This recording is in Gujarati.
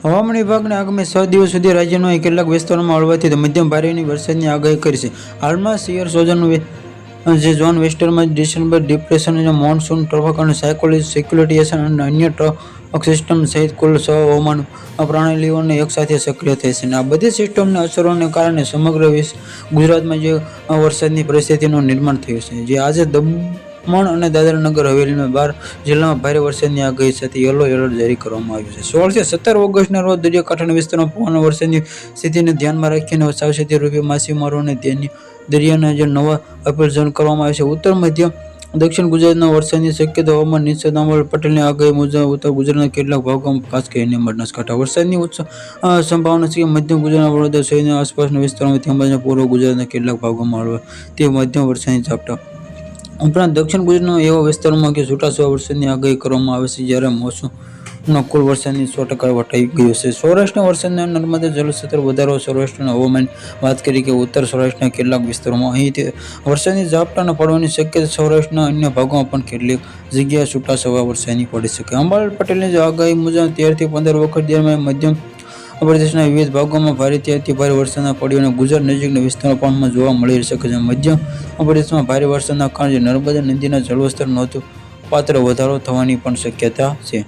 હવામાન વિભાગને આગામી 6 દિવસ સુધી રાજ્યના કેટલાક વિસ્તારોમાં હળવાથી મધ્યમ ભારેની વરસાદની આગાહી કરી છે. હાલમાં સિયર સોજનનું જે ઝોન વેસ્ટર્નમાં ડિસેમ્બર ડિપ્રેશન અને મોન્સૂન ટ્રફક અને સાયક્યુલેશન અને અન્ય ટ્રફક સિસ્ટમ સહિત કુલ 6 હવામાન પ્રણાલીઓને એકસાથે સક્રિય થઈ છે. આ બધી સિસ્ટમની અસરોને કારણે સમગ્ર ગુજરાતમાં જે વરસાદની પરિસ્થિતિનું નિર્માણ થયું છે. જે આજે દમણ અને દાદરા નગર હવેલીમાં 12 જિલ્લામાં ભારે વરસાદની આગાહી સાથે યલો એલર્ટ જારી કરવામાં આવ્યું છે. 16 થી 17 ઓગસ્ટના રોજ દરિયાકાંઠાના વિસ્તારોમાં પવન વરસાદની સ્થિતિને ધ્યાનમાં રાખીને સાવચેતી રૂપે માછીમારોને દરિયાના જે નવા અપીલ ઝોન કરવામાં આવે છે. ઉત્તર મધ્ય દક્ષિણ ગુજરાતના વરસાદની શક્યતા હવામાન નિષ્ણાત અમલ પટેલની આગાહી મુજબ ઉત્તર ગુજરાતના કેટલાક ભાગોમાં ખાસ કરીને બનાસકાંઠા વરસાદની ઉચ્ચ સંભાવના છે. મધ્ય ગુજરાતના વડોદરા શહેરના આસપાસના વિસ્તારોમાં તેમજ પૂર્વ ગુજરાતના કેટલાક ભાગોમાં તે મધ્યમ વરસાદની ઝાપટા ઉપરાંત દક્ષિણ ગુજરાતના એવા વિસ્તારોમાં કે છૂટાછવાયા વરસાદની આગાહી કરવામાં આવે છે. જ્યારે મોસમનો કુલ વરસાદની 100% વટાઈ ગયો છે. સૌરાષ્ટ્રના વરસાદના નર્મદા જળસ્તર વધારો. સૌરાષ્ટ્રના હવામાન વાત કરી કે ઉત્તર સૌરાષ્ટ્રના કેટલાક વિસ્તારોમાં અહીં વરસાદની ઝાપટાના પડવાની શક્યતા. સૌરાષ્ટ્રના અન્ય ભાગોમાં પણ કેટલીક જગ્યાએ છૂટાછવાયા વરસાદની પડી શકે. અંબાલાલ પટેલની આગાહી મુજબ 13 થી 15 વખત દરમિયાન મધ્યમ પ્રદેશના વિવિધ ભાગોમાં ભારેથી અતિ ભારે વરસાદના પડ્યો અને ગુજરાત નજીકના વિસ્તારોમાં પણ જોવા મળી શકે છે. મધ્ય પ્રદેશમાં ભારે વરસાદના કારણે નર્મદા નદીના જળસ્તર નોંધપાત્ર વધારો થવાની પણ શક્યતા છે.